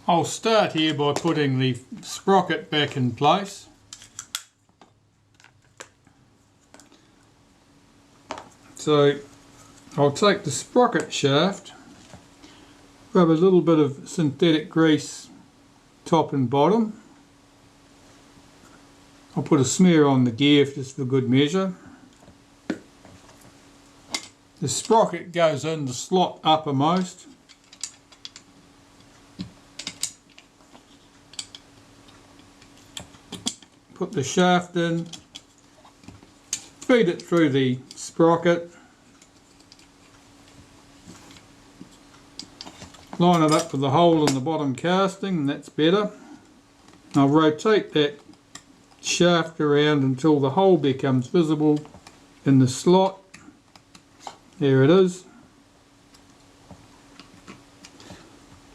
I'll start here by putting the sprocket back in place. So I'll take the sprocket shaft, rub a little bit of synthetic grease top and bottom. I'll put a smear on the gear just for good measure. The sprocket goes in the slot uppermost. Put the shaft in, feed it through the sprocket, line it up with the hole in the bottom casting, and that's better. I'll rotate that shaft around until the hole becomes visible in the slot. There it is.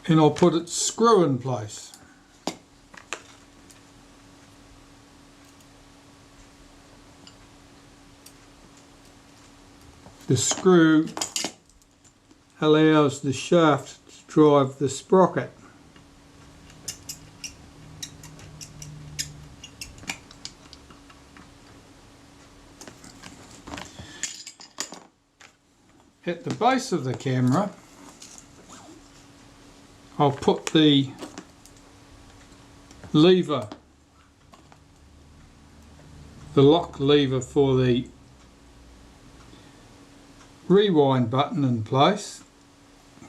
And I'll put its screw in place. The screw allows the shaft to drive the sprocket. At the base of the camera, I'll put the lever, the lock lever for the rewind button in place.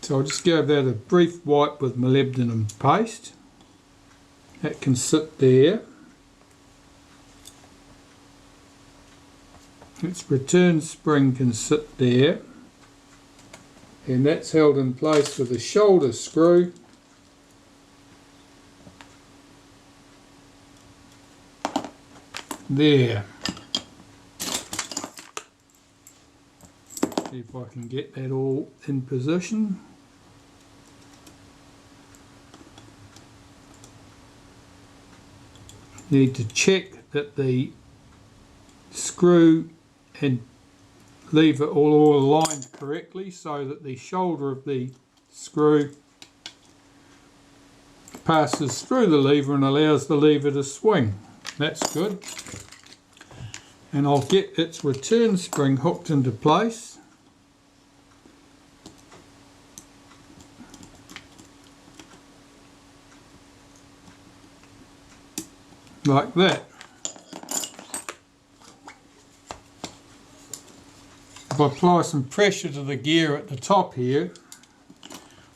So I'll just give that a brief wipe with molybdenum paste. That can sit there. Its return spring can sit there, and that's held in place with a shoulder screw. There. See if I can get that all in position. Need to check that the screw and lever are all aligned correctly so that the shoulder of the screw passes through the lever and allows the lever to swing. That's good. And I'll get its return spring hooked into place. Like that. If I apply some pressure to the gear at the top here,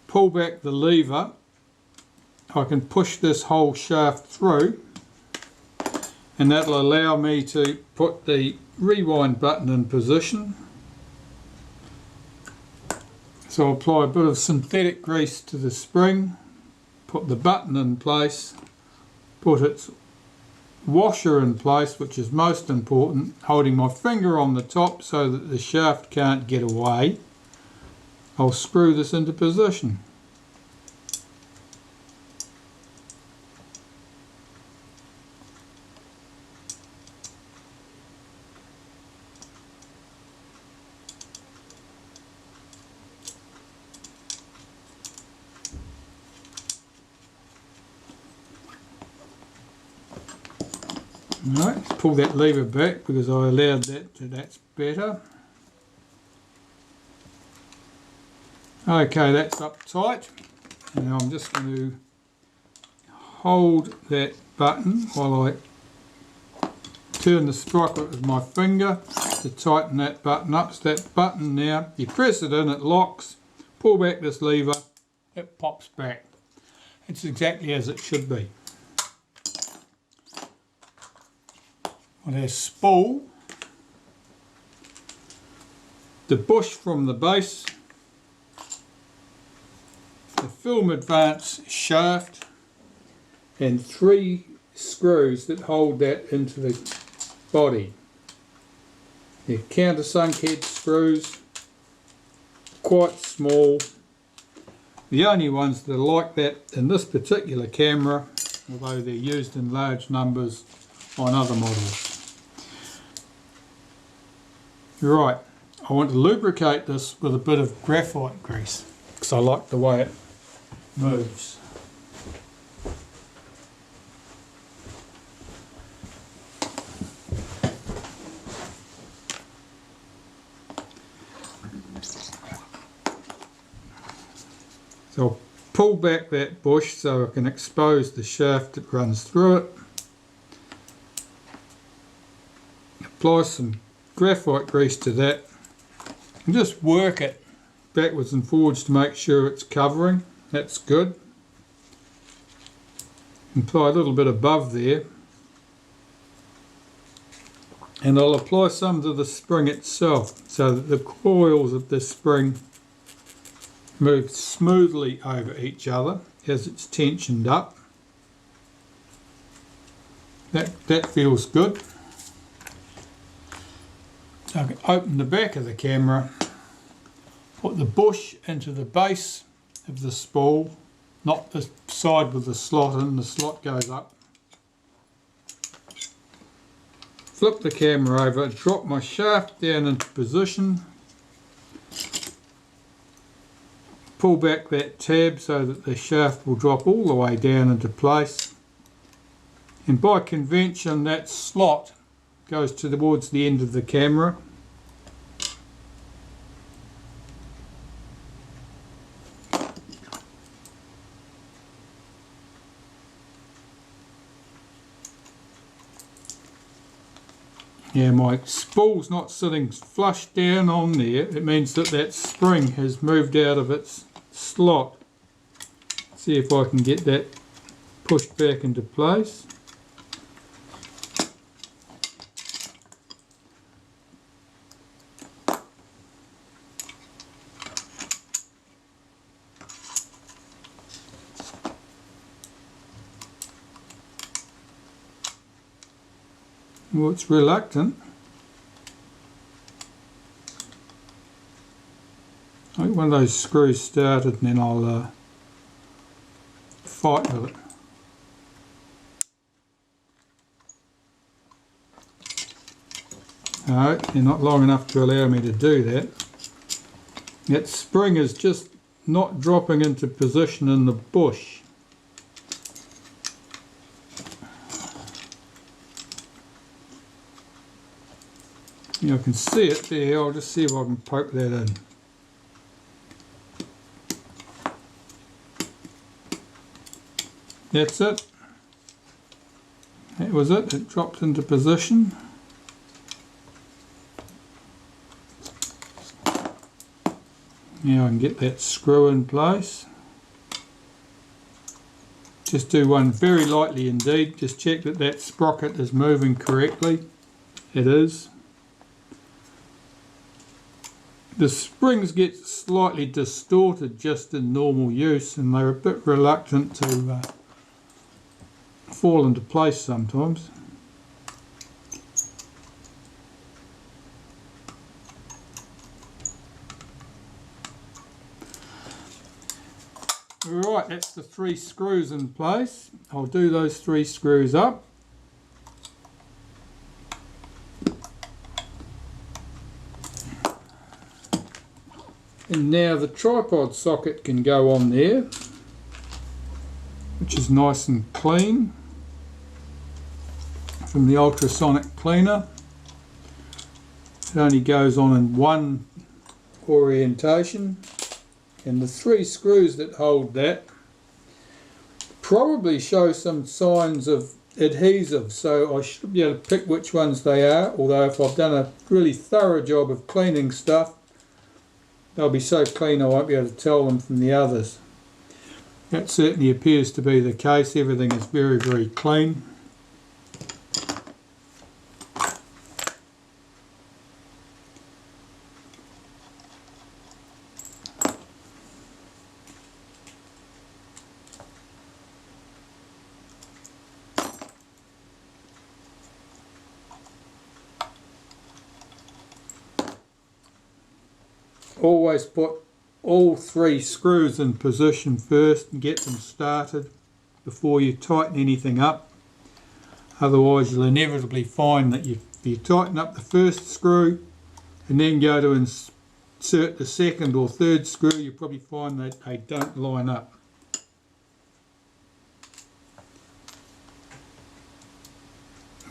pull back the lever, I can push this whole shaft through, and that'll allow me to put the rewind button in position. So I'll apply a bit of synthetic grease to the spring, put the button in place, put its washer in place, which is most important, holding my finger on the top so that the shaft can't get away. I'll screw this into position. Right, pull that lever back because I allowed that to, that's better. Okay, that's up tight. Now I'm just going to hold that button while I turn the sprocket with my finger to tighten that button up. So that button now, you press it in, it locks, pull back this lever, it pops back. It's exactly as it should be. On our spool, the bush from the base, the film advance shaft, and 3 screws that hold that into the body. They're countersunk head screws, quite small. The only ones that are like that in this particular camera, although they're used in large numbers on other models. Right, I want to lubricate this with a bit of graphite grease because I like the way it moves. So I'll pull back that bush so I can expose the shaft that runs through it. Apply some graphite grease to that and just work it backwards and forwards to make sure it's covering. That's good. Apply a little bit above there, and I'll apply some to the spring itself so that the coils of the spring move smoothly over each other as it's tensioned up. That feels good. So I can open the back of the camera, put the bush into the base of the spool, not the side with the slot in, the slot goes up. Flip the camera over, drop my shaft down into position, pull back that tab so that the shaft will drop all the way down into place, and by convention that slot goes towards the end of the camera. Yeah, my spool's not sitting flush down on there. It means that that spring has moved out of its slot. See if I can get that pushed back into place. Well, it's reluctant. I'll get one of those screws started and then I'll fight with it. No, they're not long enough to allow me to do that. That spring is just not dropping into position in the bush. I can see it there. I'll just see if I can poke that in. That's it. That was it. It dropped into position. Now I can get that screw in place. Just do one very lightly indeed. Just check that that sprocket is moving correctly. It is. The springs get slightly distorted just in normal use, and they're a bit reluctant to fall into place sometimes. Alright, that's the 3 screws in place. I'll do those 3 screws up. And now the tripod socket can go on there, which is nice and clean from the ultrasonic cleaner. It only goes on in one orientation, and the 3 screws that hold that probably show some signs of adhesive, so I should be able to pick which ones they are, although if I've done a really thorough job of cleaning stuff, they'll be so clean I won't be able to tell them from the others. That certainly appears to be the case. Everything is very, very clean. Always put all 3 screws in position first and get them started before you tighten anything up. Otherwise you'll inevitably find that if you tighten up the first screw and then go to insert the second or third screw, you probably find that they don't line up.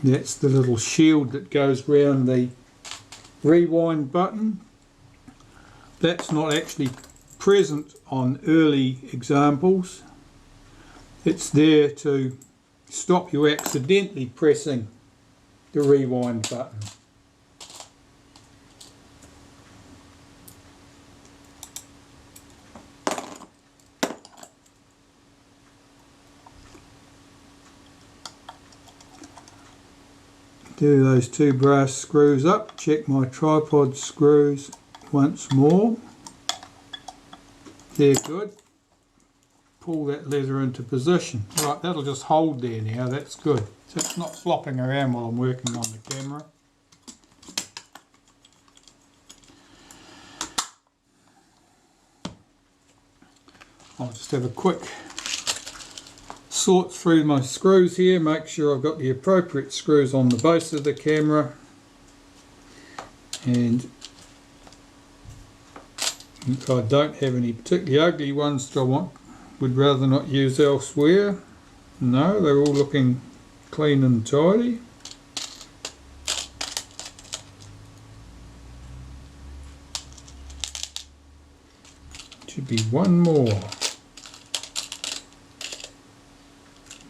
That's the little shield that goes round the rewind button. That's not actually present on early examples. It's there to stop you accidentally pressing the rewind button. Do those two brass screws up, check my tripod screws once more. They're good. Pull that leather into position. Right, that'll just hold there now, that's good. So it's not flopping around while I'm working on the camera. I'll just have a quick sort through my screws here, make sure I've got the appropriate screws on the base of the camera, and if I don't have any particularly ugly ones that I would rather not use elsewhere. No, they're all looking clean and tidy. Should be one more.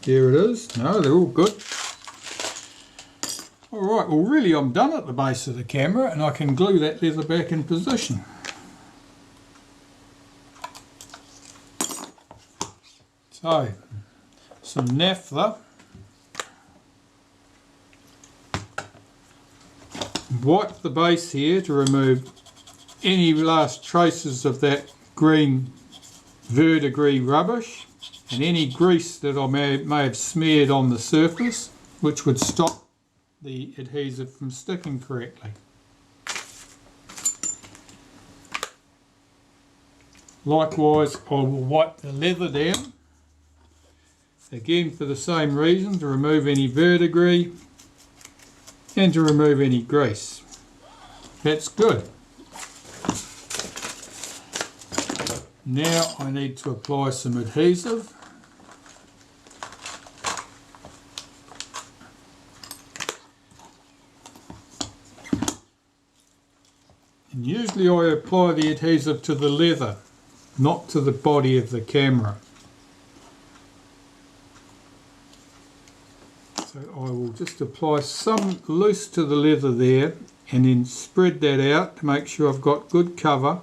There it is. No, they're all good. Alright, well really I'm done at the base of the camera and I can glue that leather back in position. So, some naphtha. Wipe the base here to remove any last traces of that green verdigris rubbish and any grease that I may have smeared on the surface, which would stop the adhesive from sticking correctly. Likewise, I will wipe the leather down, again for the same reason, to remove any verdigris and to remove any grease. That's good. Now I need to apply some adhesive. And usually I apply the adhesive to the leather, not to the body of the camera. So I will just apply some loose to the leather there and then spread that out to make sure I've got good cover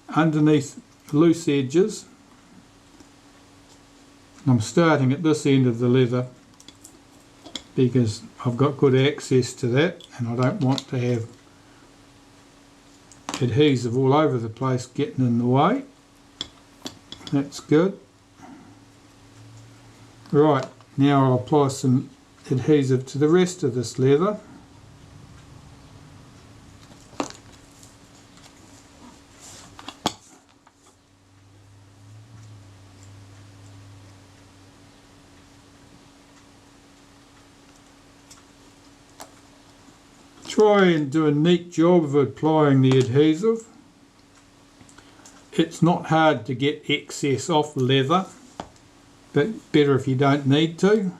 underneath loose edges. I'm starting at this end of the leather because I've got good access to that and I don't want to have adhesive all over the place getting in the way. That's good. Right, now I'll apply some adhesive to the rest of this leather. Try and do a neat job of applying the adhesive. It's not hard to get excess off leather, but better if you don't need to.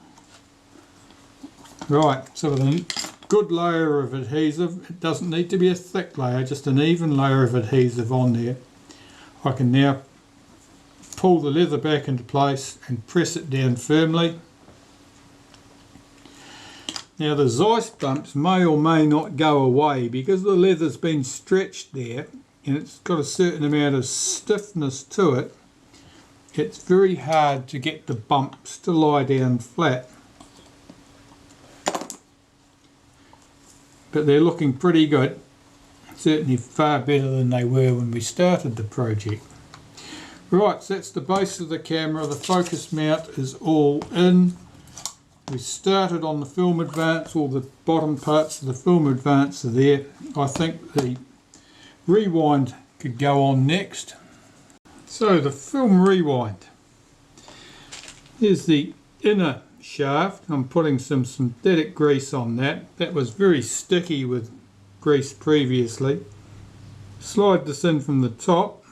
Right, so with a good layer of adhesive, it doesn't need to be a thick layer, just an even layer of adhesive on there. I can now pull the leather back into place and press it down firmly. Now the Zeiss bumps may or may not go away because the leather's been stretched there and it's got a certain amount of stiffness to it. It's very hard to get the bumps to lie down flat. But they're looking pretty good, certainly far better than they were when we started the project. Right, so that's the base of the camera. The focus mount is all in. We started on the film advance, all the bottom parts of the film advance are there. I think the rewind could go on next. So the film rewind. Here's the inner shaft. I'm putting some synthetic grease on that. That was very sticky with grease previously. Slide this in from the top.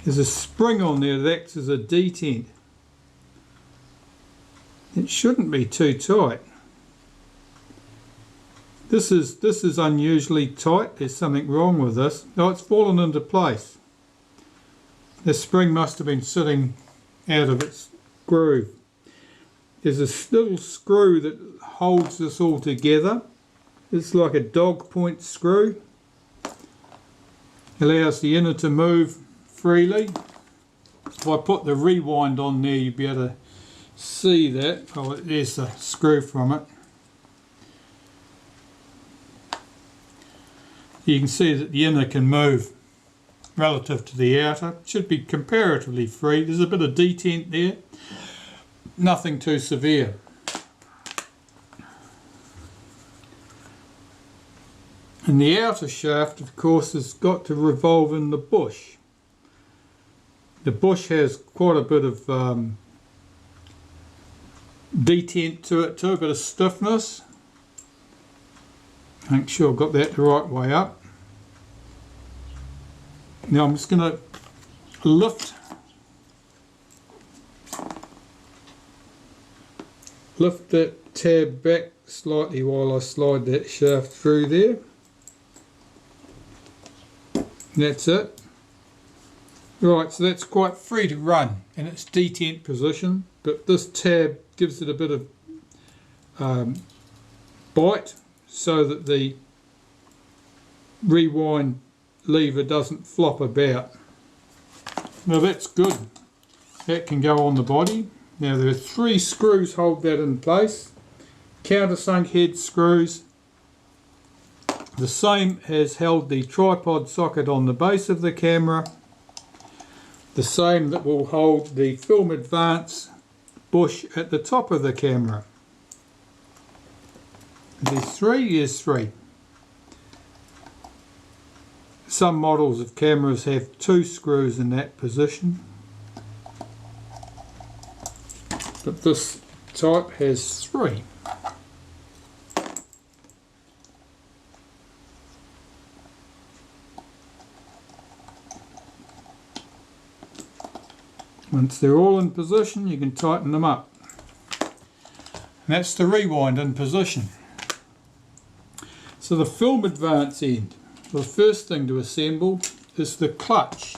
There's a spring on there that acts as a detent. It shouldn't be too tight. This is unusually tight. There's something wrong with this. No, it's fallen into place. The spring must have been sitting out of its groove. There's a little screw that holds this all together. It's like a dog point screw. Allows the inner to move freely. If I put the rewind on there, you'll be able to see that. Oh, there's the screw from it. You can see that the inner can move relative to the outer. It should be comparatively free. There's a bit of detent there. Nothing too severe. And the outer shaft, of course, has got to revolve in the bush. The bush has quite a bit of detent to it too, a bit of stiffness. Make sure I've got that the right way up. Now I'm just going to lift that tab back slightly while I slide that shaft through there. That's it. Right, so that's quite free to run in its detent position, but this tab gives it a bit of bite so that the rewind lever doesn't flop about. Now that's good. That can go on the body. Now there are 3 screws hold that in place. Countersunk head screws. The same has held the tripod socket on the base of the camera. The same that will hold the film advance bush at the top of the camera. There's 3? Yes, 3. Some models of cameras have 2 screws in that position, but this type has 3. Once they're all in position, you can tighten them up. And that's the rewind in position. So the film advance end. The first thing to assemble is the clutch.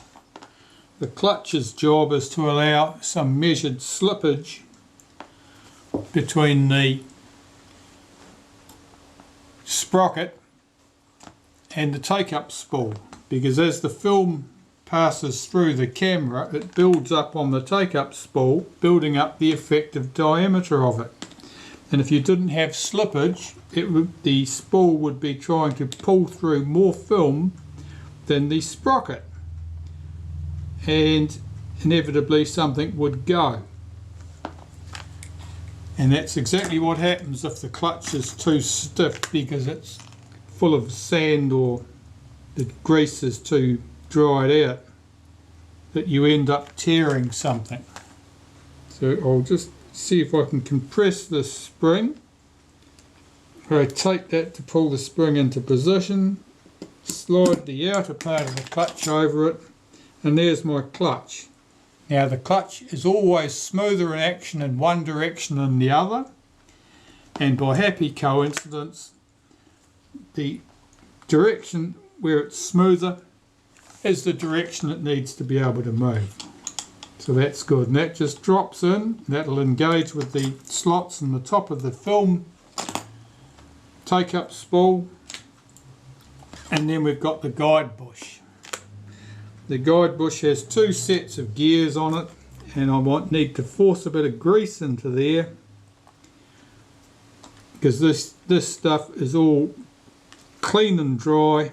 The clutch's job is to allow some measured slippage between the sprocket and the take-up spool, because as the film passes through the camera, it builds up on the take-up spool, building up the effective diameter of it. And if you didn't have slippage, the spool would be trying to pull through more film than the sprocket, and inevitably something would go. And that's exactly what happens if the clutch is too stiff, because it's full of sand or the grease is too dried out, that you end up tearing something. So I'll just see if I can compress this spring. Rotate that to pull the spring into position, slide the outer part of the clutch over it, and there's my clutch. Now the clutch is always smoother in action in one direction than the other, and by happy coincidence the direction where it's smoother is the direction it needs to be able to move. So that's good, and that just drops in. That'll engage with the slots in the top of the film take-up spool, and then we've got the guide bush. The guide bush has 2 sets of gears on it, and I might need to force a bit of grease into there, because this stuff is all clean and dry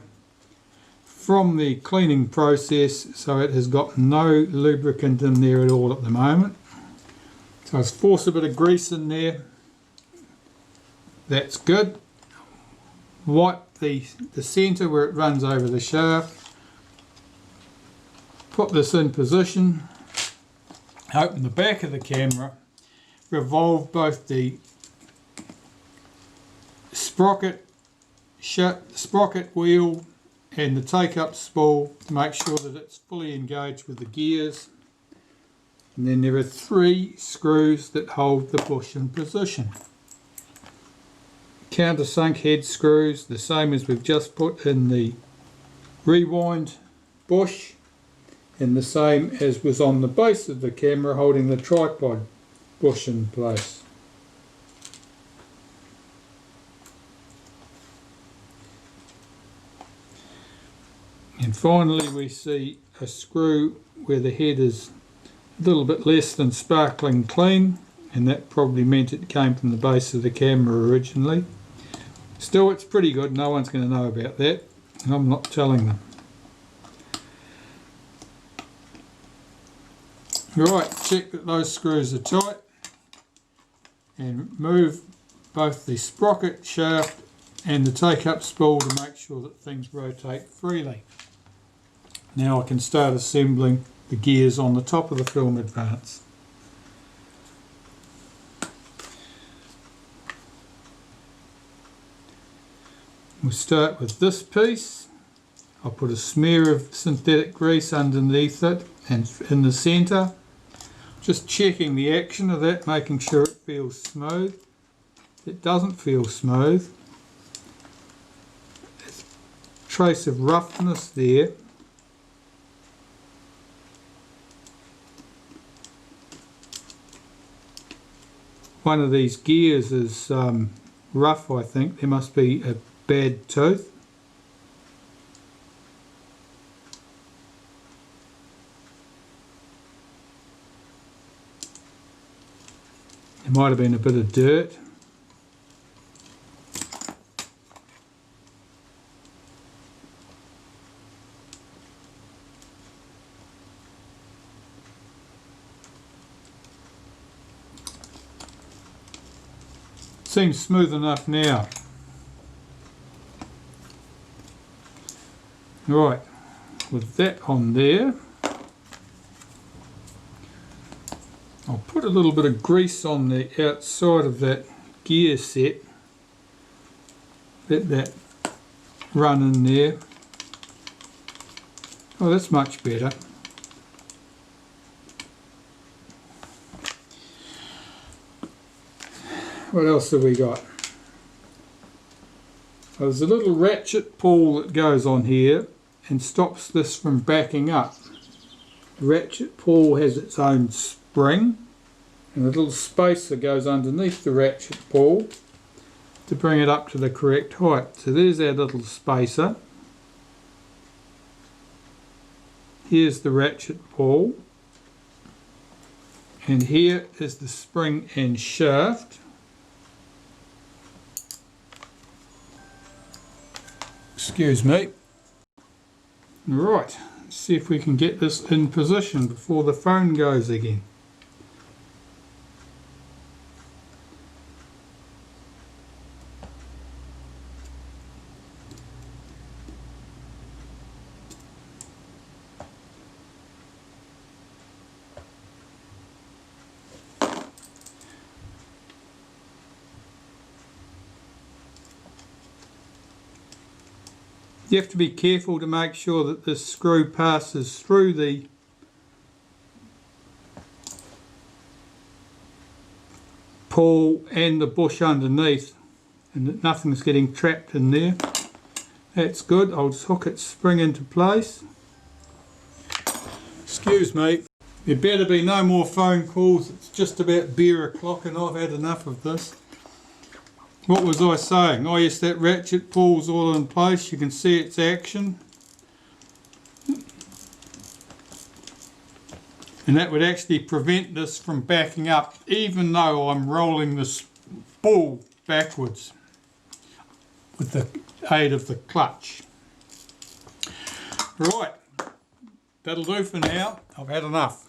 from the cleaning process, so it has got no lubricant in there at all at the moment. So let's force a bit of grease in there. That's good. Wipe the centre where it runs over the shaft. Put this in position. Open the back of the camera. Revolve both the sprocket wheel and the take-up spool to make sure that it's fully engaged with the gears. And then there are 3 screws that hold the bush in position. Countersunk head screws, the same as we've just put in the rewind bush, and the same as was on the base of the camera holding the tripod bush in place. And finally we see a screw where the head is a little bit less than sparkling clean, and that probably meant it came from the base of the camera originally. Still, it's pretty good, no one's going to know about that, and I'm not telling them. Right, check that those screws are tight and move both the sprocket shaft and the take-up spool to make sure that things rotate freely. Now I can start assembling the gears on the top of the film advance. We'll start with this piece. I'll put a smear of synthetic grease underneath it and in the centre. Just checking the action of that, making sure it feels smooth. It doesn't feel smooth. There's a trace of roughness there. One of these gears is rough, I think. There must be a bad tooth. There might have been a bit of dirt. Seems smooth enough now. Right, with that on there, I'll put a little bit of grease on the outside of that gear set. Let that run in there. Oh, that's much better. What else have we got? Oh, there's a little ratchet pull that goes on here and stops this from backing up. The ratchet pull has its own spring and a little spacer goes underneath the ratchet pull to bring it up to the correct height. So there's our little spacer. Here's the ratchet pull, and here is the spring and shaft. Excuse me. Right, let's see if we can get this in position before the phone goes again. You have to be careful to make sure that this screw passes through the pull and the bush underneath, and that nothing's getting trapped in there. That's good. I'll just hook its spring into place. Excuse me. There better be no more phone calls. It's just about beer o'clock and I've had enough of this. What was I saying? Oh yes, that ratchet pull's all in place. You can see its action. And that would actually prevent this from backing up, even though I'm rolling the spool backwards with the aid of the clutch. Right, that'll do for now. I've had enough.